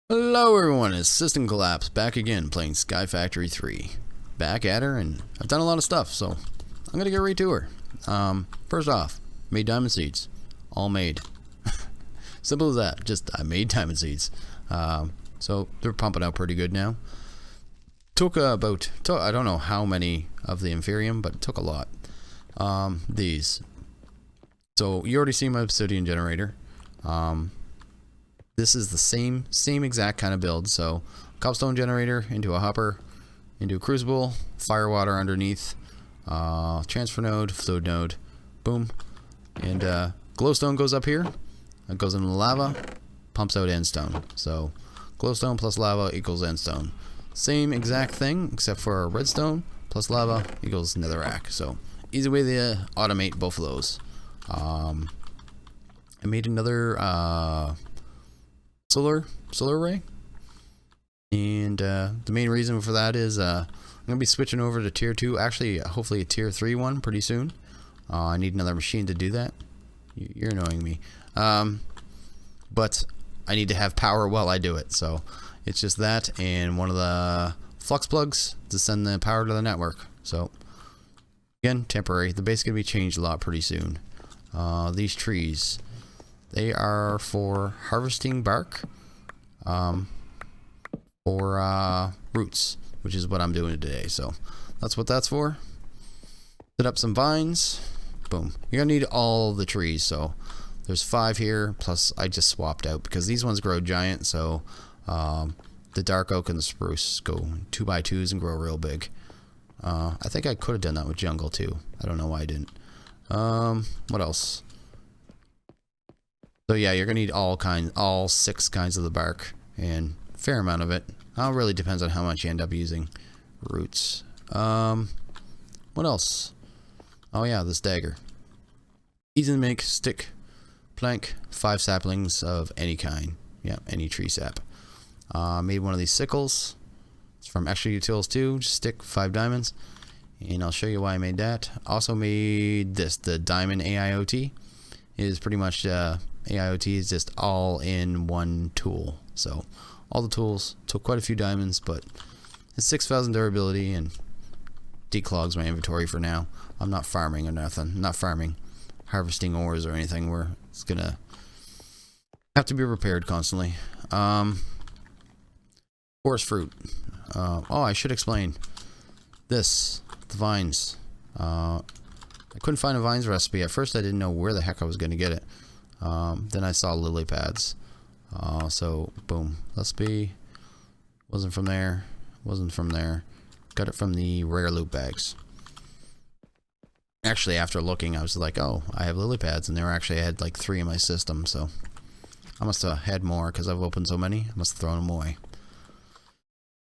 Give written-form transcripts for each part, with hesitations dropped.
Hello everyone, it's SystemCollapse back again playing Sky Factory 3. Back at her, and I've done a lot of stuff, so I'm gonna get right to her. First off, made diamond seeds. All made. Simple as that, just I made diamond seeds. So they're pumping out pretty good now. Took I don't know how many of the Inferium, but it took a lot. These. So you already see my obsidian generator. This is the same exact kind of build. So cobblestone generator into a hopper, into a crucible, fire water underneath, transfer node, fluid node, boom, and glowstone goes up here. It goes into lava, pumps out endstone. So glowstone plus lava equals endstone. Same exact thing except for redstone plus lava equals netherrack. So easy way to automate both of those. I made another solar array, and the main reason for that is I'm gonna be switching over to tier 2, actually hopefully a tier 3 one pretty soon. I need another machine to do that. You're annoying me, but I need to have power while I do it, so it's just that and one of the flux plugs to send the power to the network. So again, temporary. The base is gonna be changed a lot pretty soon. These trees, they are for harvesting bark, for roots, which is what I'm doing today. So that's what that's for. Set up some vines. Boom. You're gonna need all the trees. So there's 5 here. Plus I just swapped out because these ones grow giant. So the dark oak and the spruce go 2x2s and grow real big. I think I could have done that with jungle too. I don't know why I didn't. What else? So yeah, you're gonna need all 6 kinds of the bark, and a fair amount of it. Really depends on how much you end up using. Roots. What else? Oh yeah, this dagger. Easy to make. Stick, plank, 5 saplings of any kind. Yeah, any tree sap. Made one of these sickles. It's from Extra Utils 2. Just stick 5 diamonds, and I'll show you why I made that. Also made this. The diamond AIoT is pretty much AIoT is just all in one tool. So all the tools, took quite a few diamonds, but it's 6,000 durability and declogs my inventory for now. I'm not farming or nothing. I'm not farming, harvesting ores or anything where it's gonna have to be repaired constantly. Forest fruit. Oh, I should explain this. The vines. I couldn't find a vines recipe. At first I didn't know where the heck I was gonna get it. Then I saw lily pads. So boom. Wasn't from there. Got it from the rare loot bags. Actually, after looking, I was like, oh, I have lily pads, and I had like 3 in my system, so I must have had more because I've opened so many. I must have thrown them away.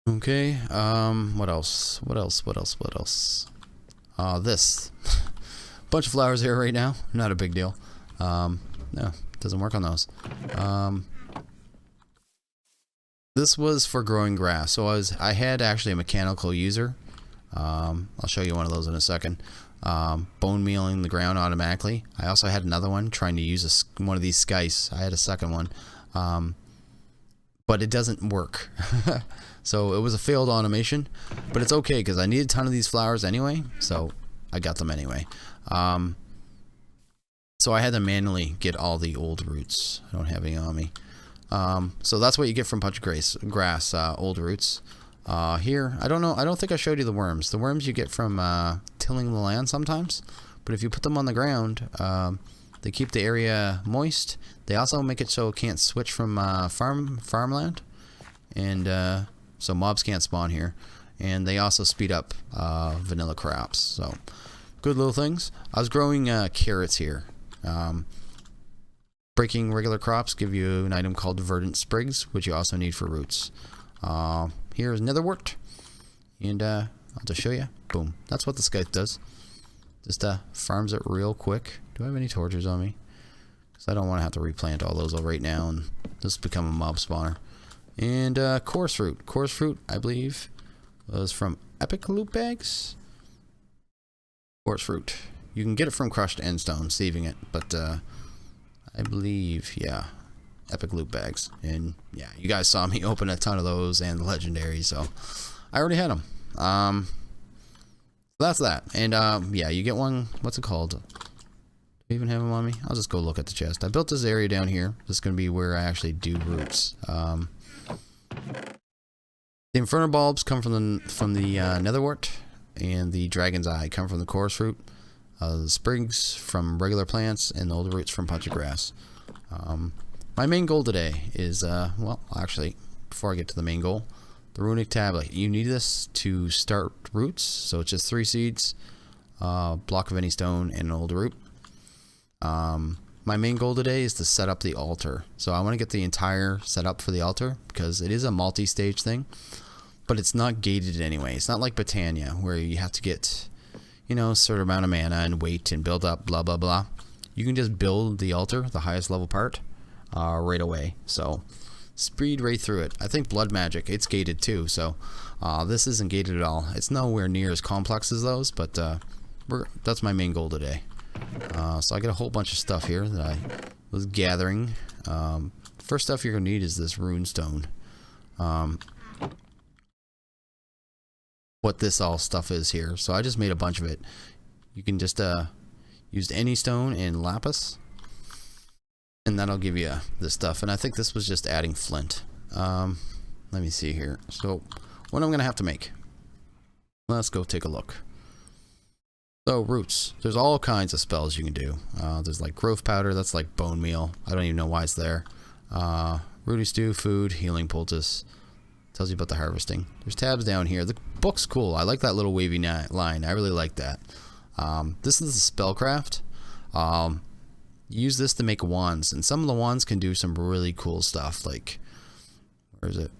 Okay, what else? This. Bunch of flowers here right now. Not a big deal. No, doesn't work on those. This was for growing grass. So I had actually a mechanical user. I'll show you one of those in a second. Bone mealing the ground automatically. I also had another one trying to use one of these skies. I had a second one, but it doesn't work. So it was a failed automation, but it's okay because I need a ton of these flowers anyway. So I got them anyway. So I had to manually get all the old roots. I don't have any on me. So that's what you get from punch grass, old roots. Here, I don't know. I don't think I showed you the worms. The worms you get from tilling the land sometimes. But if you put them on the ground, they keep the area moist. They also make it so it can't switch from farmland, and so mobs can't spawn here. And they also speed up vanilla crops. So good little things. I was growing carrots here. Breaking regular crops give you an item called verdant sprigs, which you also need for roots. Here's netherwort, and I'll just show you. Boom. That's what the scythe does. Just farms it real quick. Do I have any torches on me? Because I don't want to have to replant all those right now and just become a mob spawner. And coarse fruit. Coarse fruit, I believe, was from epic loot bags. Coarse fruit. You can get it from crushed endstone, saving it, but I believe, yeah, epic loot bags. And yeah, you guys saw me open a ton of those and the legendary, so I already had them. That's that. And yeah, you get one. What's it called? Do I even have them on me? I'll just go look at the chest. I built this area down here. This is going to be where I actually do roots. The Inferno bulbs come from the netherwort, and the dragon's eye come from the chorus fruit. The sprigs from regular plants, and the old roots from punch of grass. My main goal today is, well, actually, before I get to the main goal, the runic tablet. You need this to start roots, so it's just 3 seeds, block of any stone, and an old root. My main goal today is to set up the altar. So I want to get the entire setup for the altar, because it is a multi-stage thing, but it's not gated anyway. It's not like Britannia, where you have to get, you know, a certain amount of mana and wait and build up, blah, blah, blah. You can just build the altar, the highest level part, right away. So speed right through it. I think blood magic, it's gated too, so this isn't gated at all. It's nowhere near as complex as those, but that's my main goal today. So I got a whole bunch of stuff here that I was gathering. First stuff you're gonna need is this rune stone. What this all stuff is here. So I just made a bunch of it. You can just use any stone and lapis, and that'll give you this stuff. And I think this was just adding flint. Let me see here. So what I'm gonna have to make. Let's go take a look. So roots. There's all kinds of spells you can do. There's like growth powder. That's like bone meal. I don't even know why it's there. Rooty stew, food, healing poultice. Tells you about the harvesting. There's tabs down here. The book's cool. I like that little wavy line. I really like that. This is the spellcraft. Use this to make wands, and some of the wands can do some really cool stuff. Like, where is it?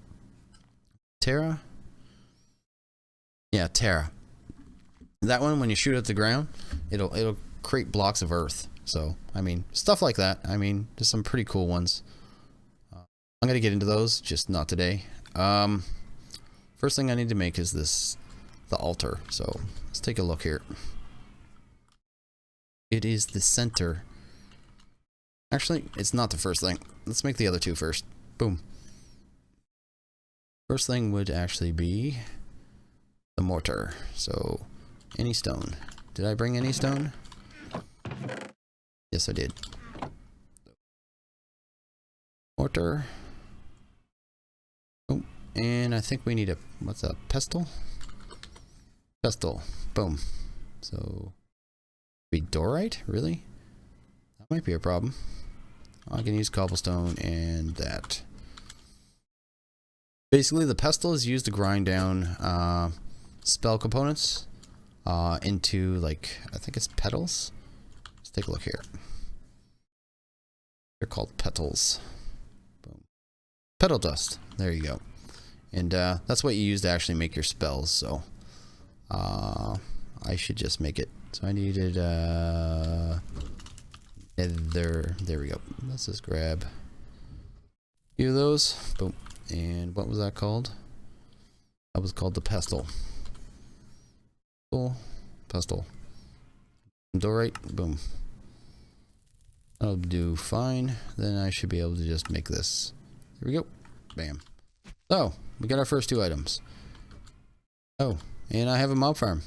Terra? Yeah, Terra. That one, when you shoot at the ground, it'll create blocks of earth. So, I mean, stuff like that. I mean, there's some pretty cool ones. I'm gonna get into those, just not today. First thing I need to make is the altar. So let's take a look here. It is the center. Actually, it's not the first thing. Let's make the other two first. Boom. First thing would actually be the mortar. So any stone. Did I bring any stone? Yes, I did. Mortar. Oh, and I think we need a, what's a pestle? Pestle. Boom. So, be dorite? Really? That might be a problem. I can use cobblestone and that. Basically, the pestle is used to grind down spell components into, like, I think it's petals. Let's take a look here. They're called petals. Boom. Petal dust. There you go. And that's what you use to actually make your spells. So I should just make it. So I needed there we go. Let's just grab a few of those. Boom. And what was that called? That was called the pestle. Pestle. Dorite. Boom. That'll do fine. Then I should be able to just make this. Here we go. Bam. So, we got our first two items. Oh, and I have a mob farm.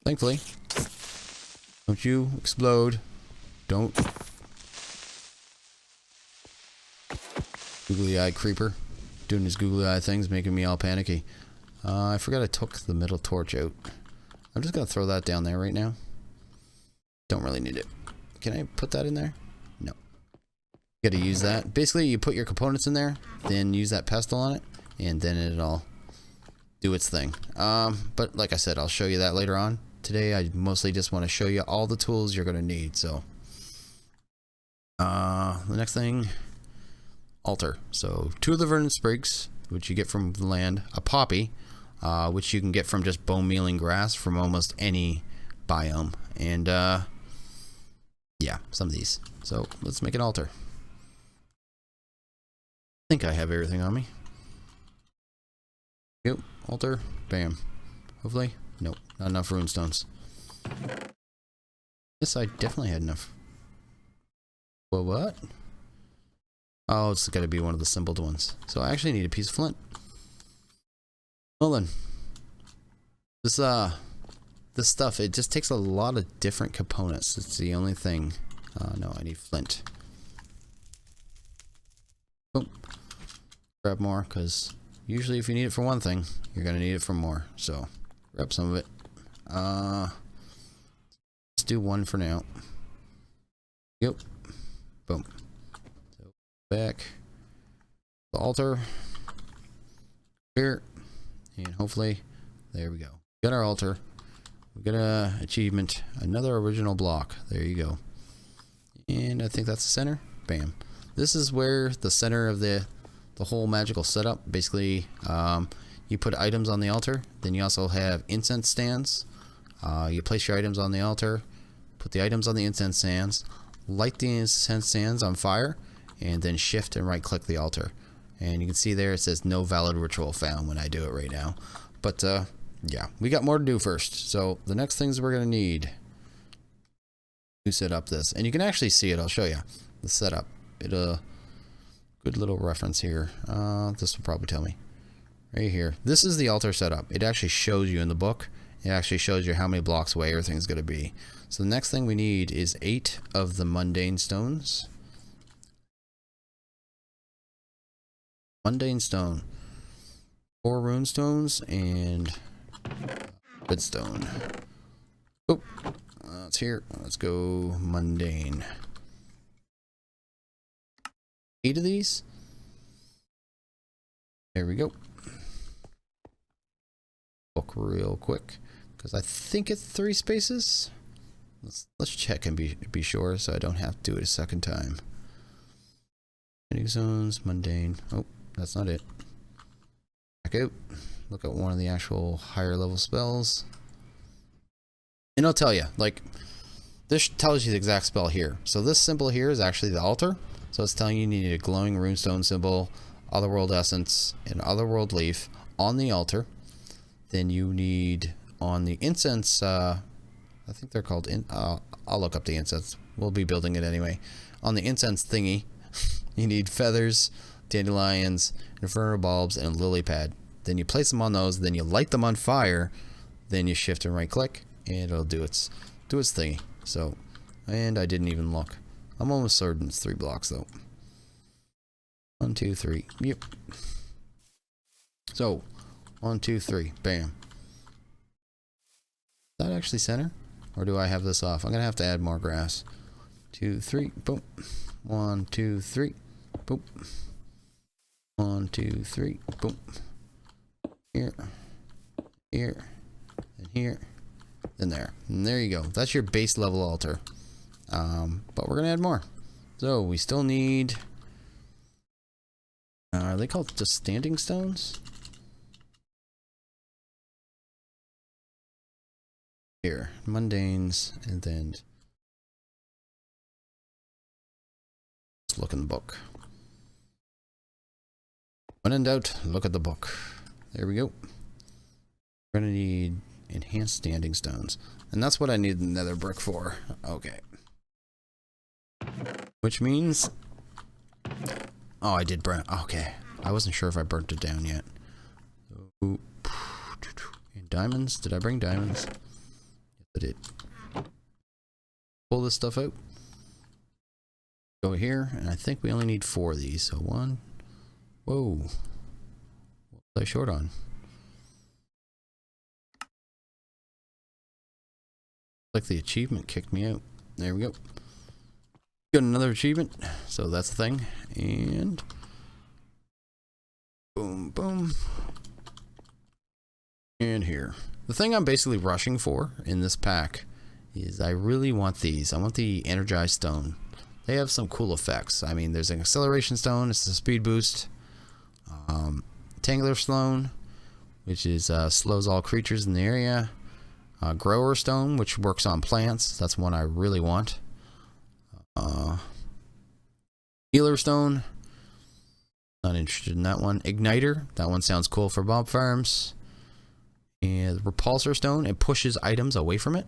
Thankfully. Don't you explode. Don't. Googly eye creeper. Doing his googly eye things, making me all panicky. I forgot I took the middle torch out. I'm just going to throw that down there right now. Don't really need it. Can I put that in there? No. You got to use that. Basically, you put your components in there, then use that pestle on it, and then it'll do its thing. But like I said, I'll show you that later on. Today, I mostly just want to show you all the tools you're going to need. So, the next thing, altar. So, 2 of the verdant sprigs, which you get from the land, a poppy, which you can get from just bone mealing grass from almost any biome, and yeah, some of these. So let's make an altar. I think I have everything on me. Yep, altar, bam. Hopefully, nope, not enough rune stones. Yes, I definitely had enough. Well, what? Oh, it's got to be one of the simpled ones. So I actually need a piece of flint. Well then, this stuff, it just takes a lot of different components. It's the only thing. No, I need flint. Boom. Grab more, because usually if you need it for one thing, you're gonna need it for more. So grab some of it. Let's do one for now. Yep. Boom. So back. The altar. Here. And hopefully, there we go. Got our altar. We got a achievement. Another original block. There you go. And I think that's the center. Bam. This is where the center of the whole magical setup. Basically, you put items on the altar. Then you also have incense stands. You place your items on the altar. Put the items on the incense stands. Light the incense stands on fire. And then shift and right click the altar. And you can see there it says no valid ritual found when I do it right now. But yeah, we got more to do first. So the next things we're going to need to set up this. And you can actually see it. I'll show you the setup. Good little reference here. This will probably tell me. Right here. This is the altar setup. It actually shows you in the book. It actually shows you how many blocks away everything's going to be. So the next thing we need is 8 of the mundane stones. Mundane stone. 4 rune stones and redstone. Oh, it's here. Let's go mundane. 8 of these. There we go. Book real quick because I think it's 3 spaces. Let's check and be sure so I don't have to do it a second time. Ending zones, mundane. Oh, that's not it. Back out. Look at one of the actual higher level spells. And I'll tell you, like, this tells you the exact spell here. So this symbol here is actually the altar. So it's telling you need a glowing runestone symbol, otherworld essence, and otherworld leaf on the altar. Then you need on the incense, I think they're called, I'll look up the incense. We'll be building it anyway. On the incense thingy, you need feathers, dandelions, inferno bulbs, and a lily pad. Then you place them on those, then you light them on fire, then you shift and right click, and it'll do its thingy. So, and I didn't even look. I'm almost certain it's 3 blocks though. 1, 2, 3. Yep. So, 1, 2, 3. Bam. Is that actually center? Or do I have this off? I'm gonna have to add more grass. 2, 3. Boom. 1, 2, 3. Boom. 1, 2, 3. Boom. Here, here, and here, and there. And there you go. That's your base level altar. But we're gonna add more. So we still need. Are they called just standing stones? Here, mundanes, and then let's look in the book. When in doubt, look at the book. There we go. We're gonna need enhanced standing stones. And that's what I need the nether brick for. Okay. Which means... Oh, I did burn... Okay. I wasn't sure if I burnt it down yet. And diamonds? Did I bring diamonds? Yes, I did. Pull this stuff out. Go here, and I think we only need 4 of these. So 1... Whoa. What was I short on? Like the achievement kicked me out. There we go. Got another achievement. So that's the thing. And boom, boom. And here. The thing I'm basically rushing for in this pack is I really want these. I want the energized stone. They have some cool effects. I mean, there's an acceleration stone. It's a speed boost. Tangular stone, which is slows all creatures in the area. Grower stone, which works on plants. That's one I really want. Healer stone. Not interested in that one. Igniter. That one sounds cool for mob farms. And repulsor stone. It pushes items away from it.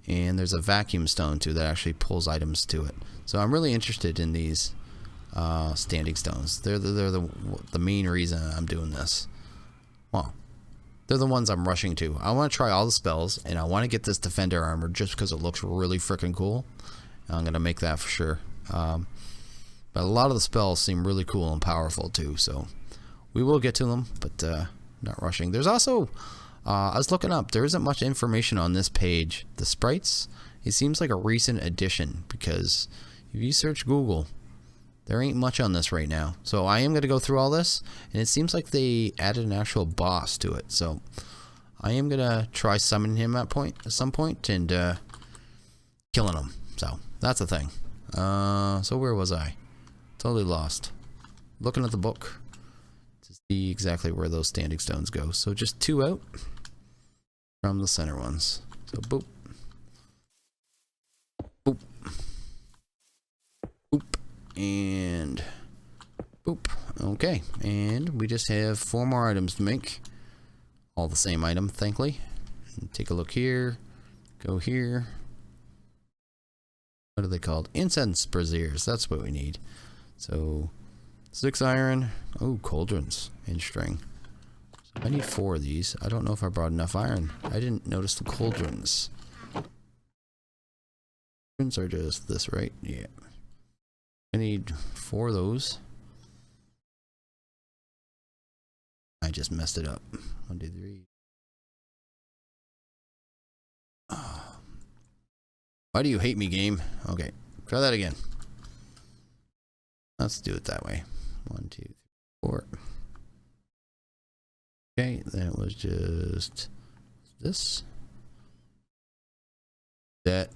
and there's a vacuum stone too that actually pulls items to it. So I'm really interested in these standing stones. They're the main reason I'm doing this. Well, they're the ones I'm rushing to. I want to try all the spells, and I want to get this defender armor just because it looks really freaking cool. I'm gonna make that for sure. But a lot of the spells seem really cool and powerful too, so we will get to them, but not rushing. There's also, I was looking up, there isn't much information on this page. The sprites, it seems like a recent addition, because if you search Google, there ain't much on this right now. So I am going to go through all this, and it seems like they added an actual boss to it. So I am going to try summoning him at some point and killing him. So that's the thing. So where was I? Totally lost. Looking at the book to see exactly where those standing stones go. So just 2 out from the center ones. So boop. Boop. Boop. And boop. Okay. And we just have 4 more items to make. All the same item, thankfully. And take a look here. Go here. What are they called? Incense braziers. That's what we need. So 6 iron. Oh, cauldrons and string. So I need 4 of these. I don't know if I brought enough iron. I didn't notice the cauldrons. Cauldrons are just this, right? Yeah. I need 4 of those. I just messed it up. 1, 2, 3. Oh. Why do you hate me, game? Okay, try that again. Let's do it that way. 1, 2, 3, 4. Okay, that was just this. That.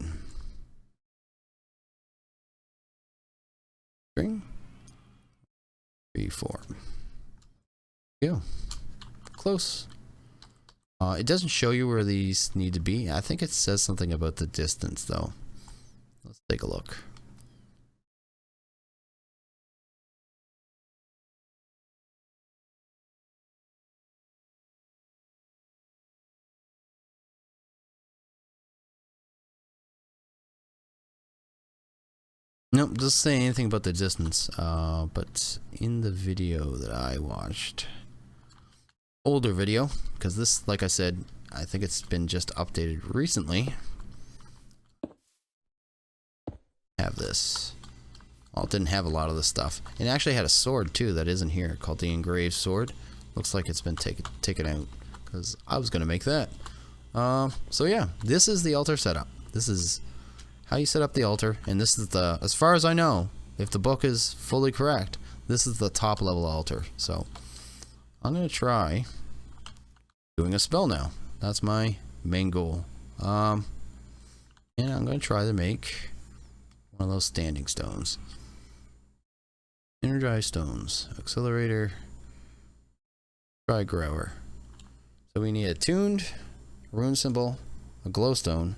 String. 3, 4. Go. Close. It doesn't show you where these need to be. I think it says something about the distance, though. Let's take a look. Nope, doesn't say anything about the distance. But in the video that I watched, older video, because this, like I said, I think it's been just updated recently. Have this. Well, it didn't have a lot of this stuff. It actually had a sword too that isn't here, called the engraved sword. Looks like it's been taken out, because I was gonna make that. So yeah, this is the altar setup. This is how you set up the altar, and this is the, as far as I know, if the book is fully correct, this is the top level altar. So I'm gonna try doing a spell now. That's my main goal. And I'm gonna try to make one of those standing stones. Energized stones. Accelerator. Try grower. So we need a tuned, rune symbol, a glowstone,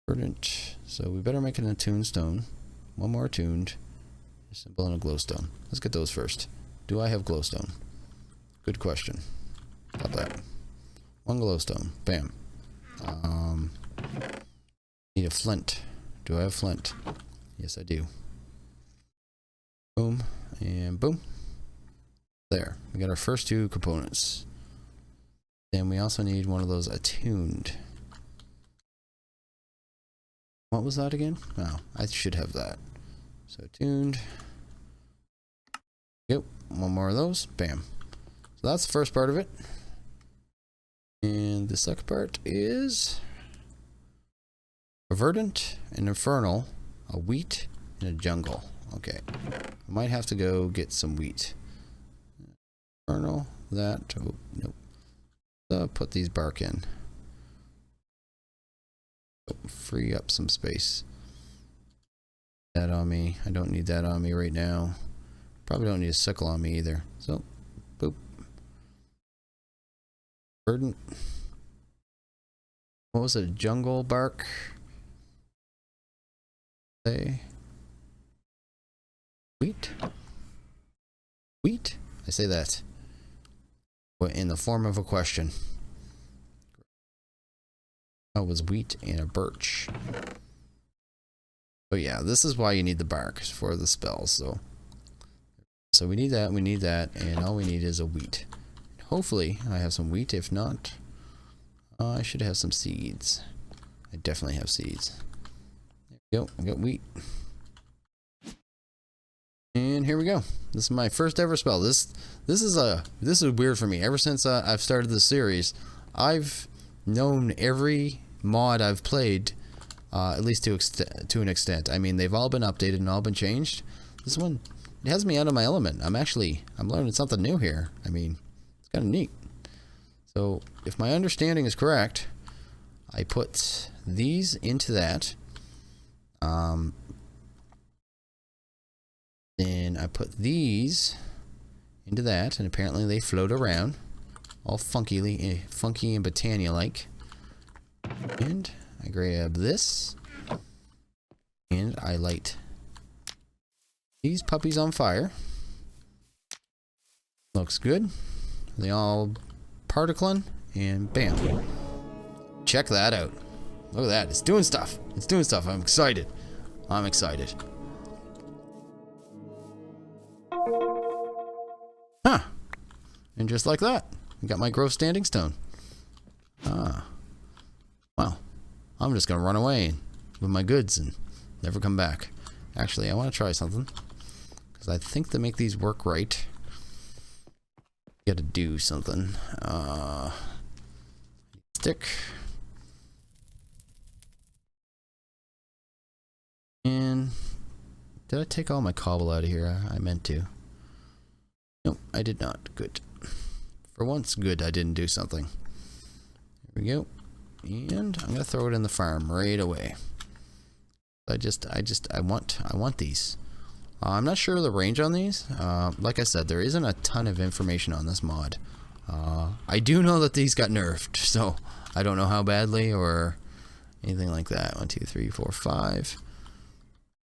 verdant. So we better make an attuned stone. 1 more attuned, a symbol, and a glowstone. Let's get those first. Do I have glowstone? Good question. Got that. 1 glowstone. Bam. Need a flint. Do I have flint? Yes, I do. Boom. And boom. There. We got our first 2 components. Then we also need one of those attuned. What was that again? Oh, I should have that. So attuned. Yep. 1 more of those. Bam. So that's the first part of it. And the second part is a verdant, an infernal, a wheat, and a jungle. Okay. I might have to go get some wheat. Infernal, that. Oh, nope. Put these bark in. Oh, free up some space. That on me. I don't need that on me right now. Probably don't need a sickle on me either. So, boop. Verdant. What was it? Jungle bark? Say. Wheat? Wheat? I say that in the form of a question. That was wheat and a birch. But yeah, this is why you need the bark for the spells. So we need that, and all we need is a wheat. Hopefully I have some wheat. If not, I should have some seeds. I definitely have seeds. There we go. I got wheat. And here we go. This is my first ever spell. This is weird for me. Ever since I've started this series, I've known every mod I've played, at least to an extent. I mean, they've all been updated and all been changed. This one, it has me out of my element. I'm learning something new here. I mean, it's kind of neat. So if my understanding is correct, I put these into that. Then I put these into that, and apparently they float around, all funky and Britannia-like. And I grab this, and I light these puppies on fire. Looks good. They all particling, and bam. Check that out. Look at that. It's doing stuff. It's doing stuff. I'm excited. I'm excited. Huh. And just like that, I got my growth standing stone. Well, I'm just going to run away with my goods and never come back. Actually, I want to try something. Because I think to make these work right, you got to do something. Stick. And did I take all my cobble out of here? I meant to. Nope, I did not. Good. For once, good, I didn't do something. There we go. And I'm gonna throw it in the farm right away. I want these. I'm not sure of the range on these. Like I said, there isn't a ton of information on this mod. I do know that these got nerfed, so I don't know how badly or anything like that. 1, 2, 3, 4, 5.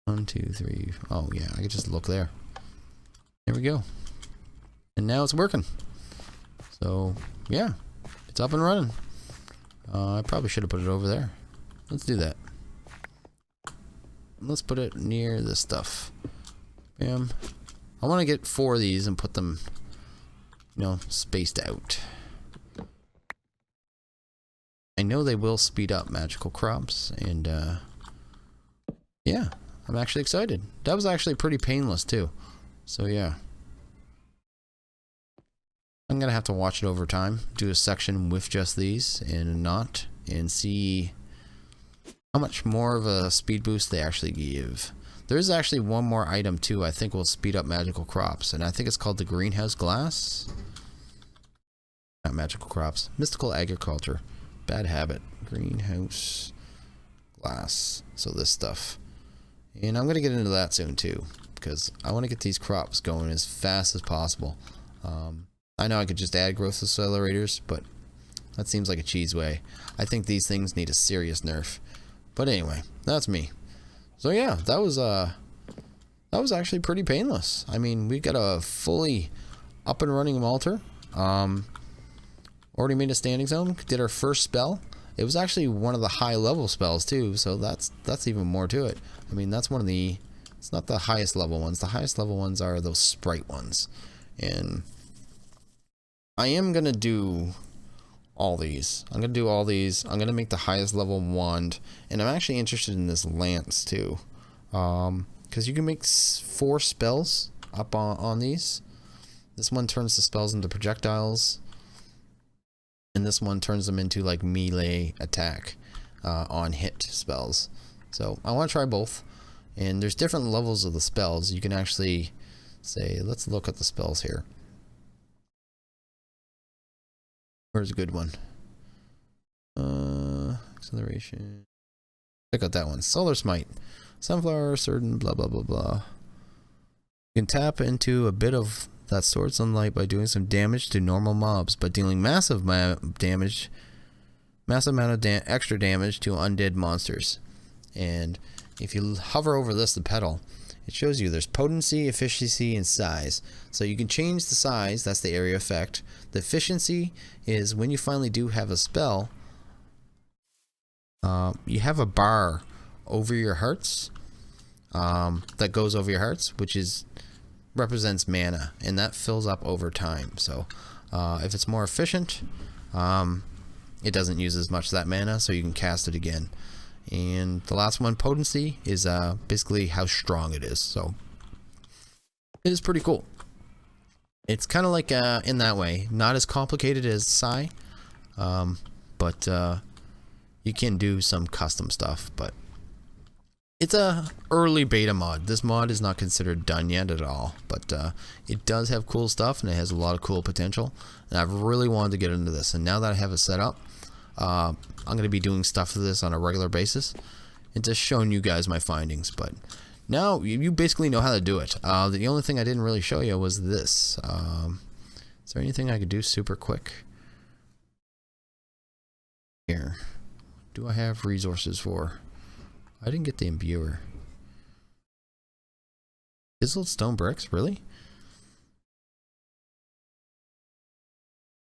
1, 2, 3. Oh yeah, I could just look there. There we go. And now it's working. So yeah, it's up and running. I probably should have put it over there. Let's do that. Let's put it near this stuff. Bam. I want to get 4 of these and put them, you know, spaced out. I know they will speed up magical crops, and yeah, I'm actually excited. That was actually pretty painless too. So yeah. I'm gonna have to watch it over time, do a section with just these and not, and see how much more of a speed boost they actually give. There's actually one more item too I think will speed up magical crops, and I think it's called the greenhouse glass. Not magical crops, mystical agriculture. Bad habit. Greenhouse glass. So this stuff. And I'm gonna get into that soon too, because I want to get these crops going as fast as possible. I know I could just add growth accelerators, but that seems like a cheese way. I think these things need a serious nerf. But anyway, that's me. So yeah, that was actually pretty painless. I mean, we got a fully up and running altar. Already made a standing zone. Did our first spell. It was actually one of the high level spells too, so that's even more to it. I mean, that's one of the, it's not the highest level ones. The highest level ones are those sprite ones. And I am going to do all these. I'm going to do all these. I'm going to make the highest level wand. And I'm actually interested in this lance too. Because you can make 4 spells up on these. This one turns the spells into projectiles. And this one turns them into like melee attack on hit spells. So I want to try both. And there's different levels of the spells. You can actually say, let's look at the spells here. Where's a good one? Acceleration. Check out that one. Solar Smite. Sunflower, certain, blah, blah, blah, blah. You can tap into a bit of that sword sunlight by doing some damage to normal mobs, but dealing massive amount of extra damage to undead monsters. And if you hover over this, the pedal, it shows you there's potency, efficiency, and size. So you can change the size, that's the area effect. The efficiency is when you finally do have a spell, you have a bar over your hearts that goes over your hearts, which represents mana, and that fills up over time. So if it's more efficient, it doesn't use as much of that mana, so you can cast it again. And the last one, potency, is basically how strong it is. So it is pretty cool. It's kind of like in that way, not as complicated as Psi, but you can do some custom stuff. But it's a early beta mod. This mod is not considered done yet at all, but it does have cool stuff and it has a lot of cool potential. And I've really wanted to get into this, and now that I have it set up, I'm going to be doing stuff for this on a regular basis and just showing you guys my findings. But now you basically know how to do it. The only thing I didn't really show you was this. Is there anything I could do super quick? Here. Do I have resources for? I didn't get the imbuer. Chiseled stone bricks? Really?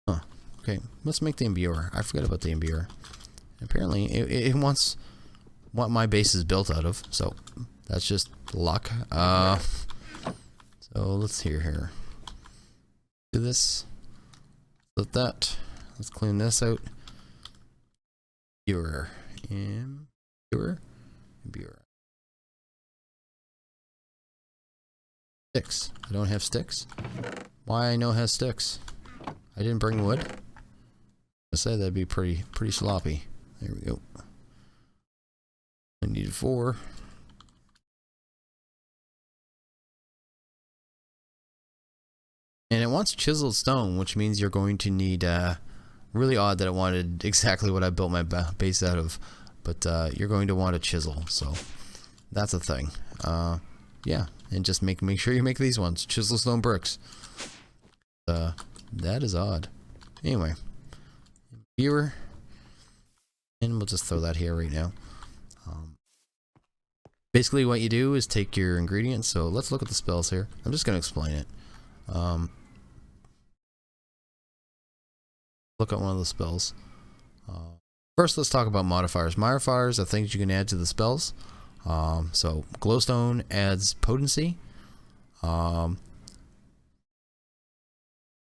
Huh. Okay, let's make the imbuer. I forgot about the imbuer. Apparently, it wants what my base is built out of, so that's just luck. So let's see here. Do this. Split that. Let's clean this out. Imbuer. Imbuer. Sticks. I don't have sticks. Why I know has sticks? I didn't bring wood. I say that'd be pretty sloppy. There we go. I need 4. And it wants chiseled stone, which means you're going to need, really odd that it wanted exactly what I built my base out of, but you're going to want a chisel, so that's a thing. Yeah, and just make sure you make these ones, chisel stone bricks. That is odd. Anyway, viewer, and we'll just throw that here right now. Basically what you do is take your ingredients, so let's look at the spells here. I'm just going to explain it. Look at one of the spells. First, let's talk about modifiers. Modifiers are things you can add to the spells. So glowstone adds potency,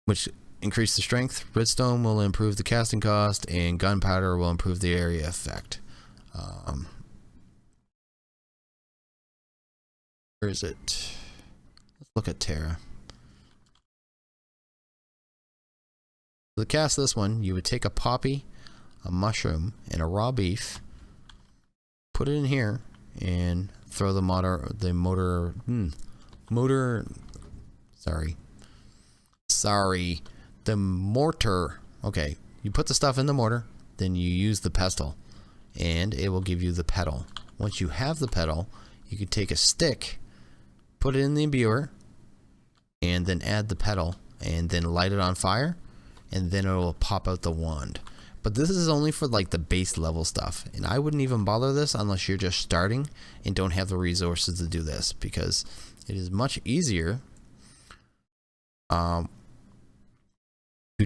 which increases the strength. Redstone will improve the casting cost, and gunpowder will improve the area effect. Where is it? Let's look at Terra. To cast this one, you would take a poppy, a mushroom, and a raw beef, put it in here, and throw the mortar. Okay, you put the stuff in the mortar, then you use the pestle, and it will give you the petal. Once you have the petal, you can take a stick, put it in the imbuer, and then add the petal, and then light it on fire, and then it will pop out the wand. But this is only for like the base level stuff, and I wouldn't even bother this unless you're just starting and don't have the resources to do this, because it is much easier to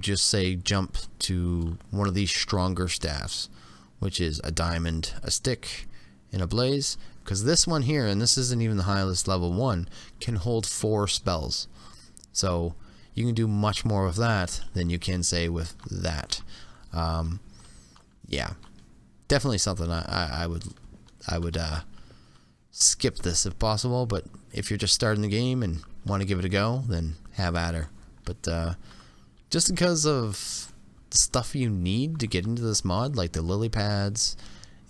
just say jump to one of these stronger staffs, which is a diamond, a stick, and a blaze, because this one here, and this isn't even the highest level one, can hold 4 spells. So you can do much more with that than you can say with that. Yeah, definitely something I would skip this if possible, but if you're just starting the game and want to give it a go, then have at her. But just because of the stuff you need to get into this mod, like the lily pads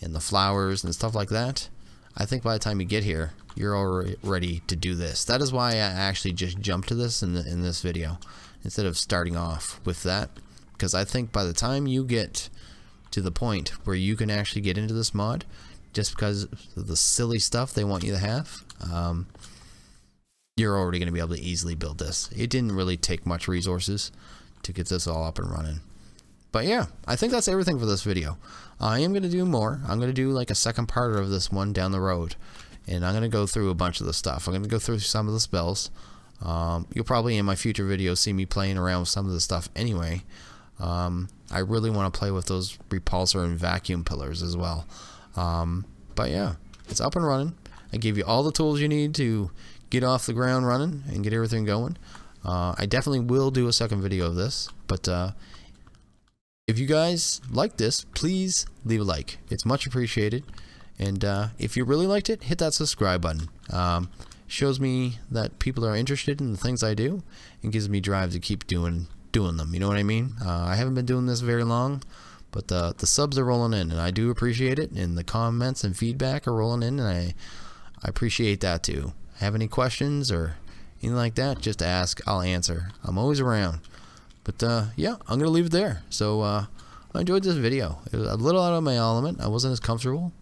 and the flowers and stuff like that, I think by the time you get here, you're already ready to do this. That is why I actually just jumped to this in this video instead of starting off with that, because I think by the time you get to the point where you can actually get into this mod, just because of the silly stuff they want you to have, you're already going to be able to easily build this. It didn't really take much resources to get this all up and running. But yeah, I think that's everything for this video. I am going to do more. I'm going to do like a second part of this one down the road, and I'm going to go through a bunch of the stuff. I'm going to go through some of the spells. You'll probably in my future videos see me playing around with some of the stuff anyway. I really want to play with those repulsor and vacuum pillars as well. But yeah, it's up and running. I gave you all the tools you need to get off the ground running and get everything going. I definitely will do a second video of this, but if you guys like this, please leave a like. It's much appreciated. And if you really liked it, hit that subscribe button. Shows me that people are interested in the things I do and gives me drive to keep doing them. You know what I mean? I haven't been doing this very long, but the subs are rolling in, and I do appreciate it. And the comments and feedback are rolling in, and I appreciate that too. Have any questions or anything like that, just ask. I'll answer. I'm always around. But yeah, I'm gonna leave it there. So I enjoyed this video. It was a little out of my element. I wasn't as comfortable.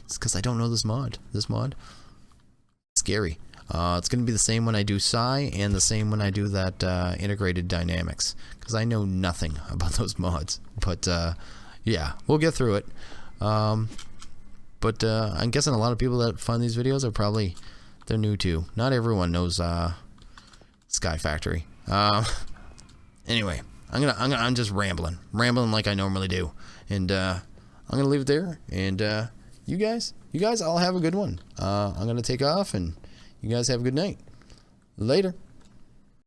It's because I don't know this mod. Scary. It's gonna be the same when I do Psi and the same when I do that integrated dynamics, because I know nothing about those mods. But yeah, we'll get through it. But I'm guessing a lot of people that find these videos are they're new too. Not everyone knows Sky Factory. Anyway, I'm just rambling like I normally do, and I'm gonna leave it there. And you guys all have a good one. I'm gonna take off, and you guys have a good night. Later.